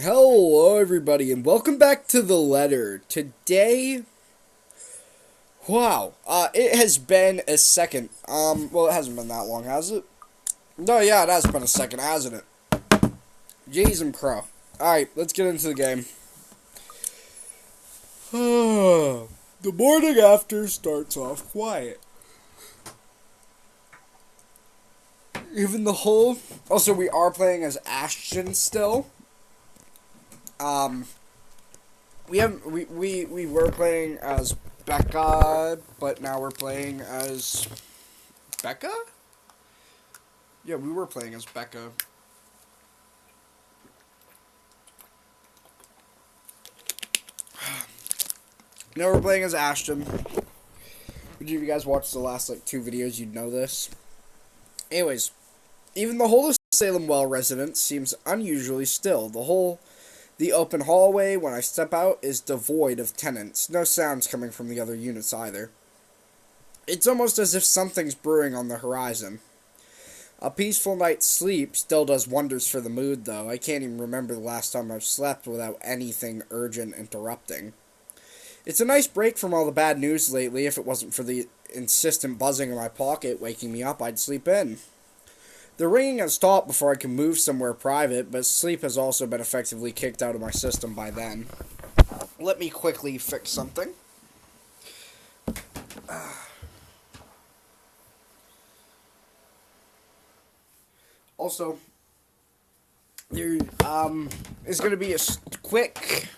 Hello everybody and welcome back to the letter. Today, wow, it has been a second. Well, it hasn't been that long, has it? No, yeah, it has been a second, hasn't it? Jeez and crow. Alright, let's get into the game. The morning after starts off quiet. Even the whole... Also, we are playing as ASHTON still. We were playing as Becca, but now we're playing as Becca? Yeah, we were playing as Becca. Now we're playing as Ashton. If you guys watched the last, two videos, you'd know this. Anyways, even the whole of Salem Well residence seems unusually still. The open hallway, when I step out, is devoid of tenants. No sounds coming from the other units either. It's almost as if something's brewing on the horizon. A peaceful night's sleep still does wonders for the mood, though. I can't even remember the last time I've slept without anything urgent interrupting. It's a nice break from all the bad news lately. If it wasn't for the insistent buzzing in my pocket waking me up, I'd sleep in. The ringing has stopped before I can move somewhere private, but sleep has also been effectively kicked out of my system by then. Let me quickly fix something. Also, there is going to be a quick...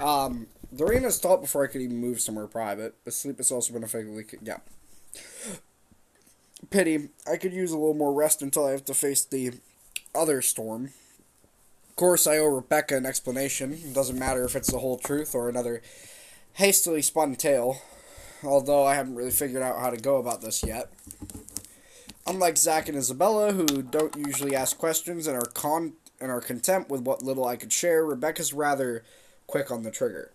The ringing has stopped before I could even move somewhere private, but sleep has also been effectively kicked... Yeah. Pity. I could use a little more rest until I have to face the other storm. Of course, I owe Rebecca an explanation. It doesn't matter if it's the whole truth or another hastily spun tale, although I haven't really figured out how to go about this yet. Unlike Zach and Isabella, who don't usually ask questions and are content with what little I could share, Rebecca's rather quick on the trigger.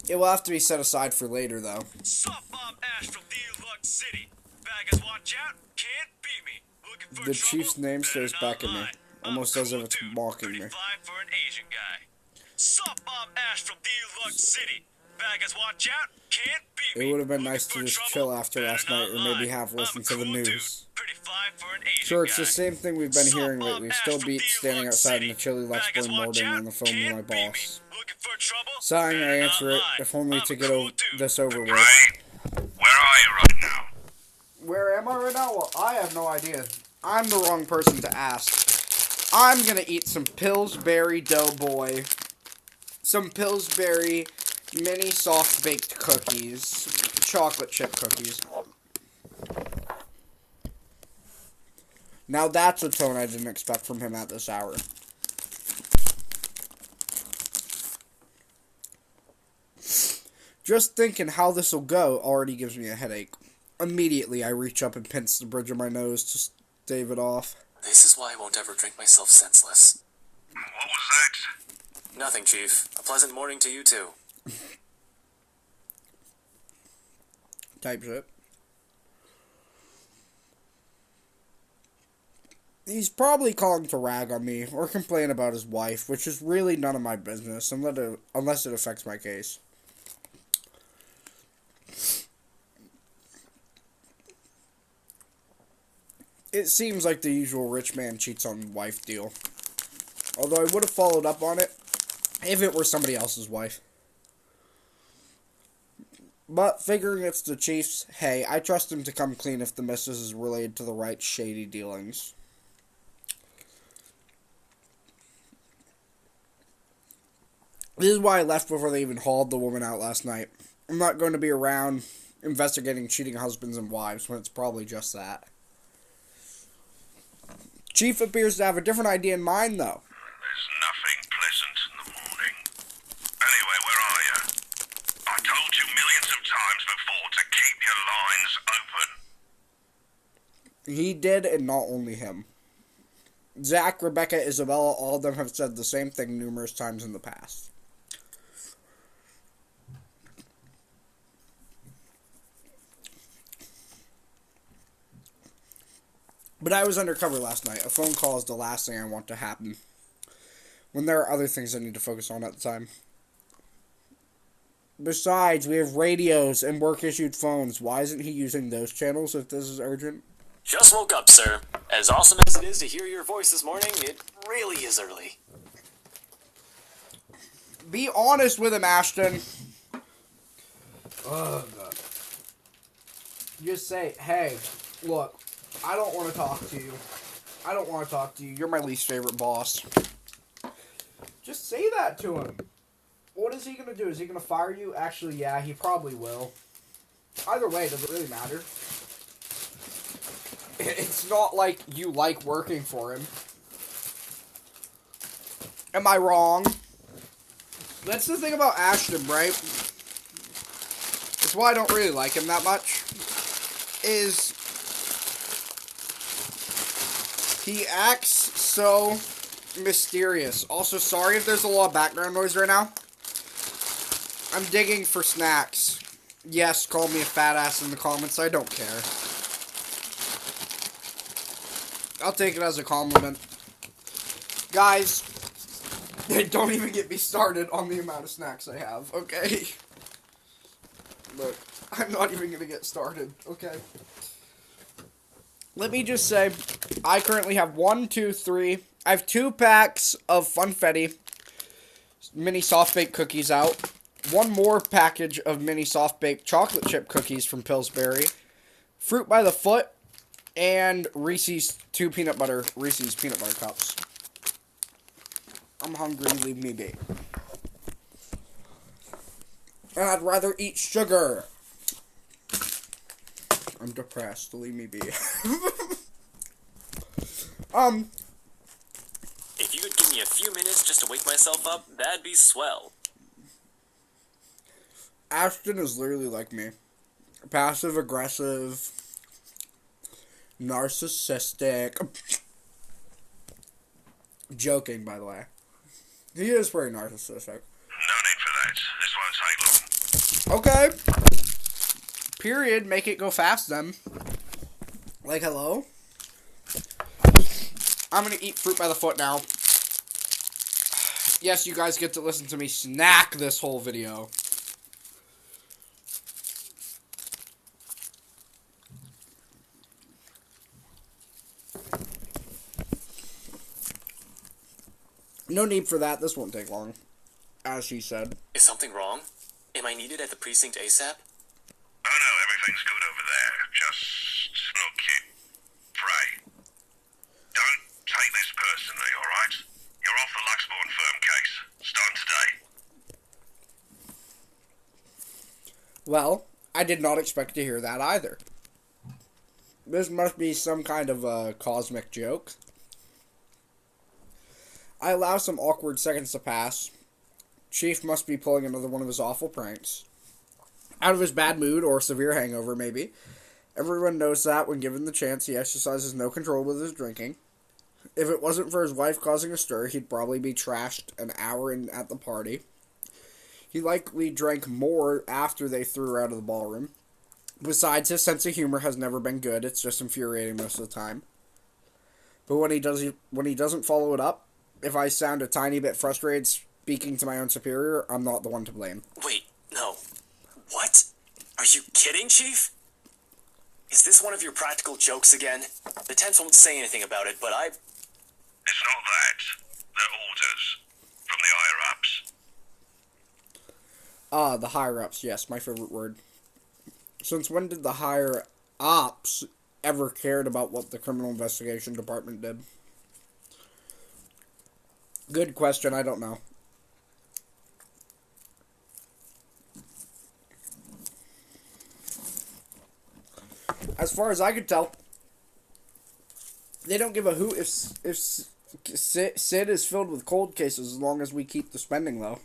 It will have to be set aside for later, though. Sup, I'm Ash from Deluxe City. Baggers, watch out, can't beat me. Looking for The trouble? chief's name Better stares not back at me, lie. almost I'm as if cool it's too, mocking me. pretty fly for an Asian guy. Sup, I'm Ash from Deluxe City. Baggers, watch out, can't beat me. It would have been Looking nice to for just trouble? chill after Better last night, not or maybe lie. have I'm listened a to the cool dude, news. pretty fly for an Asian Sure, it's guy. the same thing we've been Sup, hearing I'm lately. Ash Still from beats standing Deluxe outside in City. the chilly Let's Play Baggers, watch morning out, on the phone with my can't beat me. boss. Looking for trouble? Sighing, I Better not answer it, lie. if only I'm to a get cool dude. this over with. Ray, where are you right now? Where am I right now? Well, I have no idea. I'm the wrong person to ask. I'm gonna eat some Pillsbury Doughboy. Some Pillsbury mini soft-baked cookies. Chocolate chip cookies. Now that's a tone I didn't expect from him at this hour. Just thinking how this'll go already gives me a headache. Immediately I reach up and pinch the bridge of my nose to stave it off. This is why I won't ever drink myself senseless. What was that? Nothing, Chief. A pleasant morning to you, too. Type shit. He's probably calling to rag on me or complain about his wife, which is really none of my business unless it affects my case. It seems like the usual rich man cheats on wife deal. Although I would have followed up on it if it were somebody else's wife. But figuring it's the chief's, hey, I trust him to come clean if the missus is related to the right shady dealings. This is why I left before they even hauled the woman out last night. I'm not going to be around investigating cheating husbands and wives when it's probably just that. Chief appears to have a different idea in mind, though. There's nothing pleasant in the morning. Anyway, where are you? I told you millions of times before to keep your lines open. He did, and not only him. Zach, Rebecca, Isabella, all of them have said the same thing numerous times in the past. But I was undercover last night. A phone call is the last thing I want to happen. When there are other things I need to focus on at the time. Besides, we have radios and work-issued phones. Why isn't he using those channels if this is urgent? Just woke up, sir. As awesome as it is to hear your voice this morning, it really is early. Be honest with him, Ashton. Ugh. Just say, hey, look, I don't want to talk to you. I don't want to talk to you. You're my least favorite boss. Just say that to him. What is he going to do? Is he going to fire you? Actually, yeah, he probably will. Either way, does it really matter? It's not like you like working for him. Am I wrong? That's the thing about Ashton, right? It's why I don't really like him that much. Is he acts so mysterious. Also, sorry if there's a lot of background noise right now. I'm digging for snacks. Yes, call me a fat ass in the comments. I don't care. I'll take it as a compliment. Guys, don't even get me started on the amount of snacks I have, okay? Look, I'm not even going to get started, okay? Let me just say, I currently have 1, 2, 3. I have 2 packs of Funfetti mini soft-baked cookies out. 1 more package of mini soft-baked chocolate chip cookies from Pillsbury. Fruit by the foot. And Reese's 2 Reese's peanut butter cups. I'm hungry, leave me be. And I'd rather eat sugar. I'm depressed, leave me be. If you could give me a few minutes just to wake myself up, that'd be swell. Ashton is literally like me. Passive aggressive. Narcissistic. Joking, by the way. He is very narcissistic. No need for that. This won't take long. Okay. Period. Make it go fast, then. Like, hello? I'm gonna eat fruit by the foot now. Yes, you guys get to listen to me snack this whole video. No need for that. This won't take long. As she said. Is something wrong? Am I needed at the precinct ASAP? Oh no, everything's good over there. Just look, kid. Pray. Don't take this personally, alright? You're off the Luxbourne firm case. Starting today. Well, I did not expect to hear that either. This must be some kind of a cosmic joke. I allow some awkward seconds to pass. Chief must be pulling another one of his awful pranks. Out of his bad mood or severe hangover, maybe. Everyone knows that when given the chance, he exercises no control with his drinking. If it wasn't for his wife causing a stir, he'd probably be trashed an hour in at the party. He likely drank more after they threw her out of the ballroom. Besides, his sense of humor has never been good. It's just infuriating most of the time. But when he doesn't follow it up, if I sound a tiny bit frustrated speaking to my own superior, I'm not the one to blame. Wait, no. What? Are you kidding, Chief? Is this one of your practical jokes again? The tents won't say anything about it, but It's not that. They're orders. From the higher-ups. Ah, the higher-ups, yes, my favorite word. Since when did the higher-ups ever cared about what the criminal investigation department did? Good question, I don't know. As far as I could tell, they don't give a hoot if Sid is filled with cold cases as long as we keep the spending low.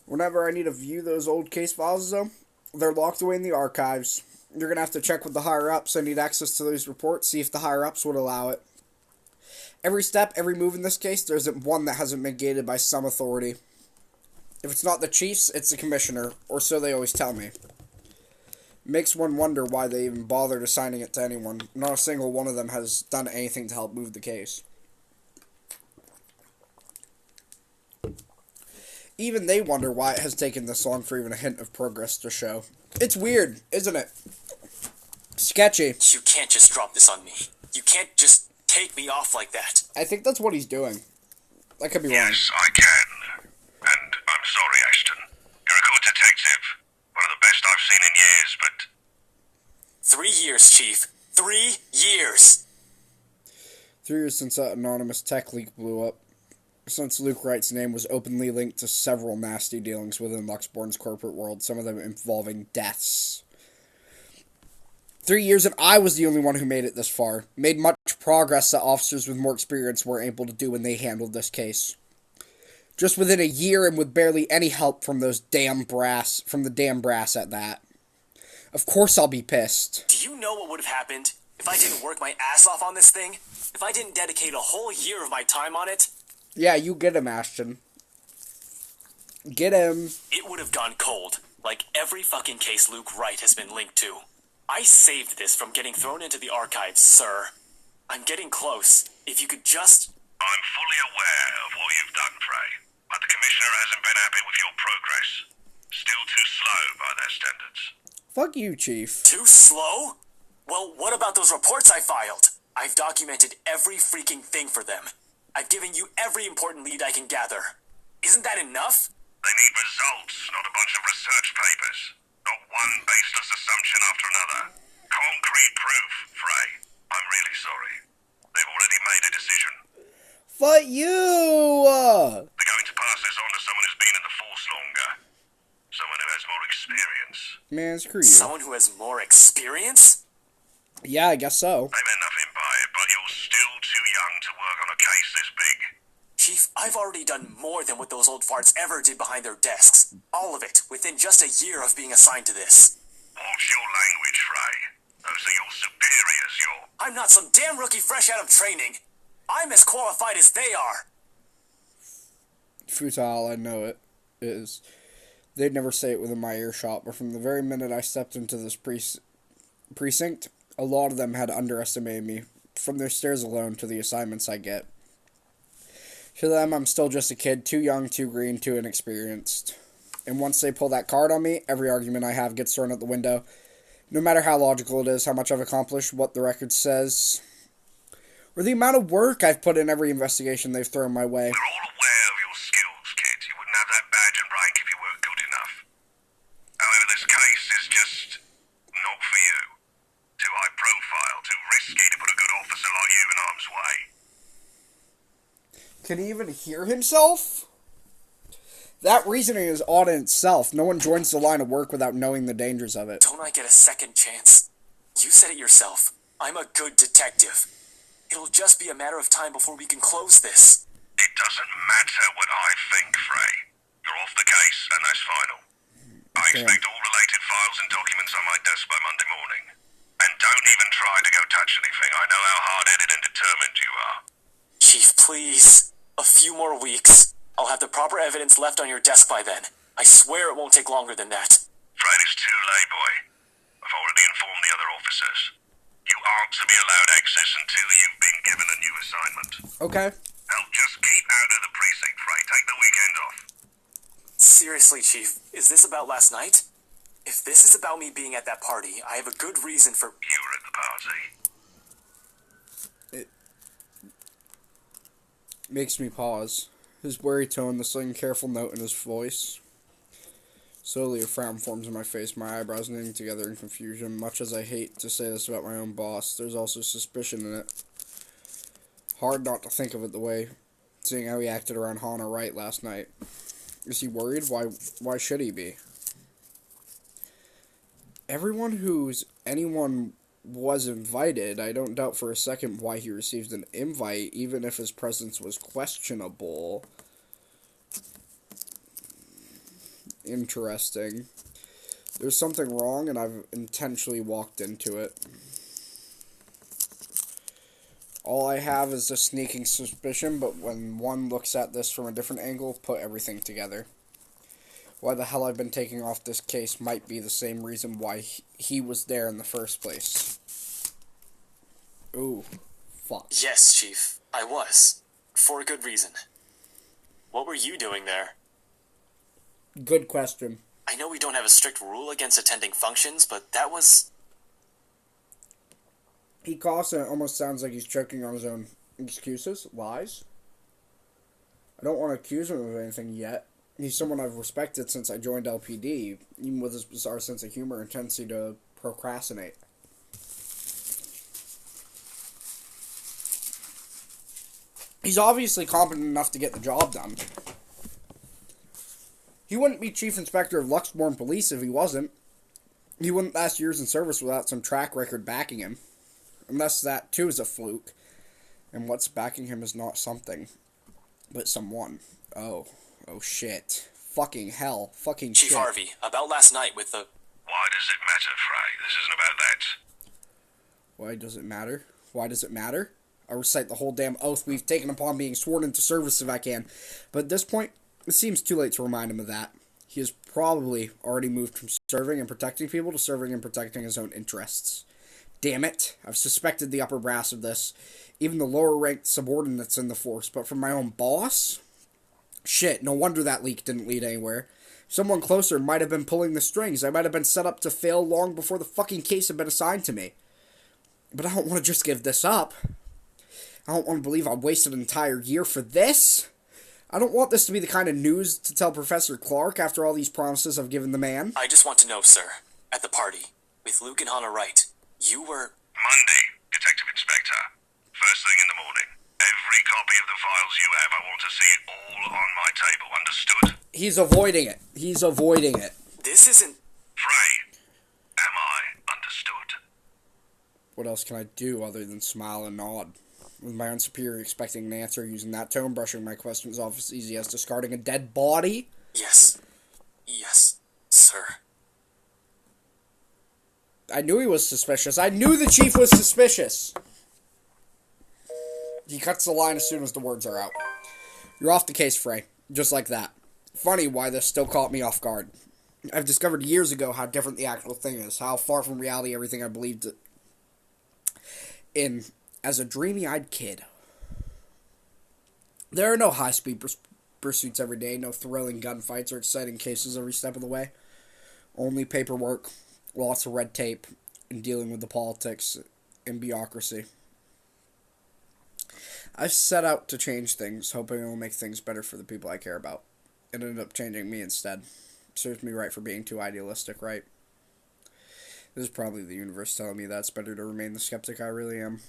Whenever I need to view those old case files, though, they're locked away in the archives. You're going to have to check with the higher-ups. I need access to those reports, see if the higher-ups would allow it. Every step, every move in this case, there isn't one that hasn't been gated by some authority. If it's not the chiefs, it's the commissioner, or so they always tell me. Makes one wonder why they even bothered assigning it to anyone. Not a single one of them has done anything to help move the case. Even they wonder why it has taken this long for even a hint of progress to show. It's weird, isn't it? Sketchy. You can't just drop this on me. You can't just take me off like that. I think that's what he's doing. I could be wrong. Yes, I can. And I'm sorry, Ashton. You're a good detective. One of the best I've seen in years, but... 3 years, Chief. 3 years! 3 years since that anonymous tech leak blew up. Since Luke Wright's name was openly linked to several nasty dealings within Luxborn's corporate world, some of them involving deaths. 3 years and I was the only one who made it this far. Made much progress that officers with more experience were able to do when they handled this case. Just within a year and with barely any help from the damn brass at that. Of course I'll be pissed. Do you know what would have happened if I didn't work my ass off on this thing? If I didn't dedicate a whole year of my time on it? Yeah, you get him, Ashton. Get him. It would have gone cold, like every fucking case Luke Wright has been linked to. I saved this from getting thrown into the archives, sir. I'm getting close. If you could just... I'm fully aware of what you've done, Frey. But the Commissioner hasn't been happy with your progress. Still too slow by their standards. Fuck you, Chief. Too slow? Well, what about those reports I filed? I've documented every freaking thing for them. I've given you every important lead I can gather. Isn't that enough? They need results, not a bunch of research papers. Not one baseless assumption after another. Concrete proof, Frey. I'm really sorry. They've already made a decision. Fuck you! They're going to pass this on to someone who's been in the force longer. Someone who has more experience. Man, screw you. Someone who has more experience? Yeah, I guess so. They meant nothing by it, but you're still too young to work on a case this big. Chief, I've already done more than what those old farts ever did behind their desks. All of it, within just a year of being assigned to this. Watch your language, Frey. Those are your superiors, I'm not some damn rookie fresh out of training. I'm as qualified as they are. Futile, I know it is. They'd never say it within my earshot, but from the very minute I stepped into this precinct, a lot of them had underestimated me, from their stares alone to the assignments I get. To them, I'm still just a kid, too young, too green, too inexperienced. And once they pull that card on me, every argument I have gets thrown out the window. No matter how logical it is, how much I've accomplished, what the record says, or the amount of work I've put in every investigation they've thrown my way. We're all aware of your skills, kid. You wouldn't have that badge and rank if you weren't good enough. However, this case is just not for you. Too high profile, too risky to put a good officer like you in harm's way. Can he even hear himself? That reasoning is odd in itself. No one joins the line of work without knowing the dangers of it. Don't I get a second chance? You said it yourself. I'm a good detective. It'll just be a matter of time before we can close this. It doesn't matter what I think, Frey. You're off the case, and that's final. I expect all related files and documents on my desk by Monday morning. And don't even try to go touch anything. I know how hard-headed and determined you are. Chief, please. A few more weeks. I'll have the proper evidence left on your desk by then. I swear it won't take longer than that. Fred, it's too late, boy. I've already informed the other officers. You aren't to be allowed access until you've been given a new assignment. Okay. Now, just keep out of the precinct, Frey. Take the weekend off. Seriously, Chief, is this about last night? If this is about me being at that party, I have a good reason for... You were at the party. It makes me pause. His wary tone, the sudden careful note in his voice. Slowly a frown forms in my face, my eyebrows knitting together in confusion. Much as I hate to say this about my own boss, there's also suspicion in it. Hard not to think of it the way, seeing how he acted around Hannah Wright last night. Is he worried? Why should he be? Anyone was invited. I don't doubt for a second why he received an invite, even if his presence was questionable. Interesting. There's something wrong, and I've intentionally walked into it. All I have is a sneaking suspicion, but when one looks at this from a different angle, put everything together. why the hell I've been taking off this case might be the same reason why he was there in the first place. Ooh, fuck. Yes, Chief, I was. For a good reason. What were you doing there? Good question. I know we don't have a strict rule against attending functions, but that was... He coughs and it almost sounds like he's choking on his own excuses, lies. I don't want to accuse him of anything yet. He's someone I've respected since I joined LPD, even with his bizarre sense of humor and tendency to procrastinate. He's obviously competent enough to get the job done. He wouldn't be Chief Inspector of Luxbourne Police if he wasn't. He wouldn't last years in service without some track record backing him. Unless that, too, is a fluke. And what's backing him is not something, but someone. Oh shit. Fucking hell. Fucking Chief shit. Harvey, about last night with the... Why does it matter, Frey? This isn't about that. Why does it matter? Why does it matter? I recite the whole damn oath we've taken upon being sworn into service if I can. But at this point, it seems too late to remind him of that. He has probably already moved from serving and protecting people to serving and protecting his own interests. Damn it. I've suspected the upper brass of this. Even the lower-ranked subordinates in the force. But from my own boss? Shit, no wonder that leak didn't lead anywhere. Someone closer might have been pulling the strings. I might have been set up to fail long before the fucking case had been assigned to me. But I don't want to just give this up. I don't want to believe I wasted an entire year for this. I don't want this to be the kind of news to tell Professor Clark after all these promises I've given the man. I just want to know, sir, at the party, with Luke and Hannah Wright, you were... Monday, Detective Inspector. First thing in the morning. Every copy of the files you have, I want to see it all on my table. Understood? He's avoiding it. He's avoiding it. This isn't... Frey, am I understood? What else can I do other than smile and nod? With my own superior expecting an answer, using that tone, brushing my questions off as easy as discarding a dead body? Yes. Yes, sir. I knew he was suspicious. I knew the chief was suspicious. He cuts the line as soon as the words are out. You're off the case, Frey. Just like that. Funny why this still caught me off guard. I've discovered years ago how different the actual thing is. How far from reality everything I believed in as a dreamy-eyed kid. There are no high-speed pursuits every day. No thrilling gunfights or exciting cases every step of the way. Only paperwork, lots of red tape, and dealing with the politics and bureaucracy. I've set out to change things, hoping it will make things better for the people I care about. It ended up changing me instead. Serves me right for being too idealistic, right? This is probably the universe telling me that it's better to remain the skeptic I really am.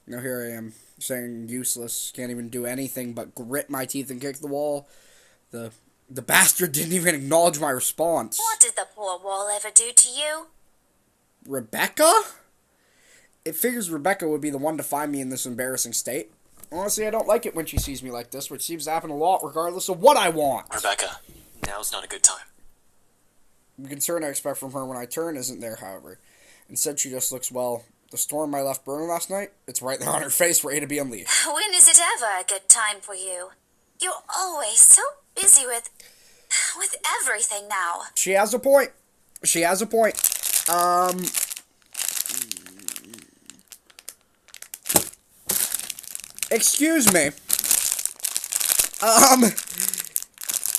Now here I am, saying useless, can't even do anything but grit my teeth and kick the wall. The bastard didn't even acknowledge my response. What did the poor wall ever do to you? Rebecca? It figures Rebecca would be the one to find me in this embarrassing state. Honestly, I don't like it when she sees me like this, which seems to happen a lot regardless of what I want. Rebecca, now's not a good time. The concern I expect from her when I turn isn't there, however. Instead, she just looks, well, the storm I left burning last night, it's right there on her face, ready to be unleashed. When is it ever a good time for you? You're always so busy with everything now. She has a point. She has a point. Excuse me.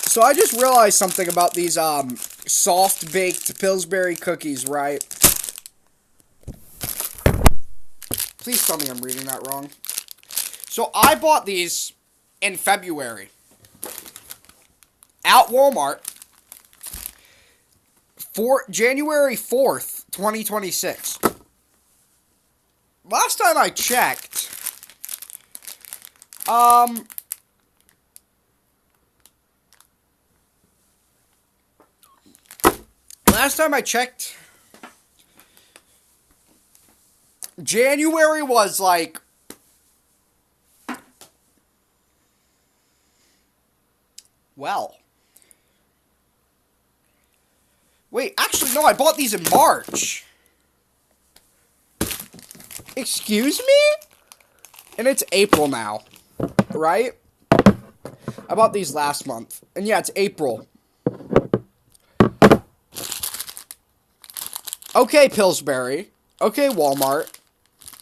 So I just realized something about these, soft-baked Pillsbury cookies, right? Please tell me I'm reading that wrong. So I bought these in February at Walmart for January 4th, 2026. Last time I checked, January was like, well, wait, actually, no, I bought these in March. Excuse me? And it's April now, right? I bought these last month. And yeah, it's April. Okay, Pillsbury. Okay, Walmart.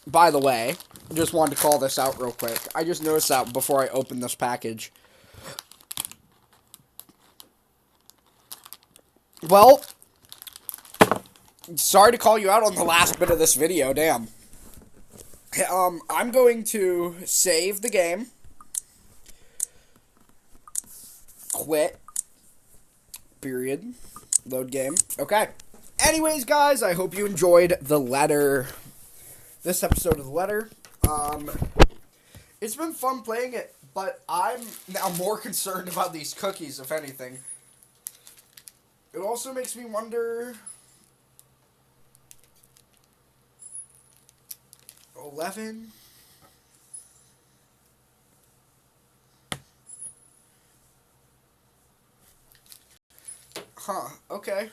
By the way, just wanted to call this out real quick. I just noticed that before I opened this package. Well, sorry to call you out on the last bit of this video, damn. I'm going to save the game. Quit. Period. Load game. Okay. Anyways, guys, I hope you enjoyed the letter. This episode of the letter. It's been fun playing it, but I'm now more concerned about these cookies, if anything. It also makes me wonder... 11... Huh, okay.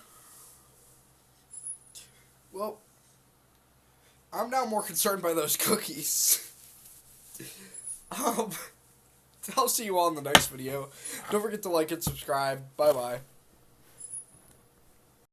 Well, I'm now more concerned by those cookies. I'll see you all in the next video. Don't forget to like and subscribe. Bye-bye.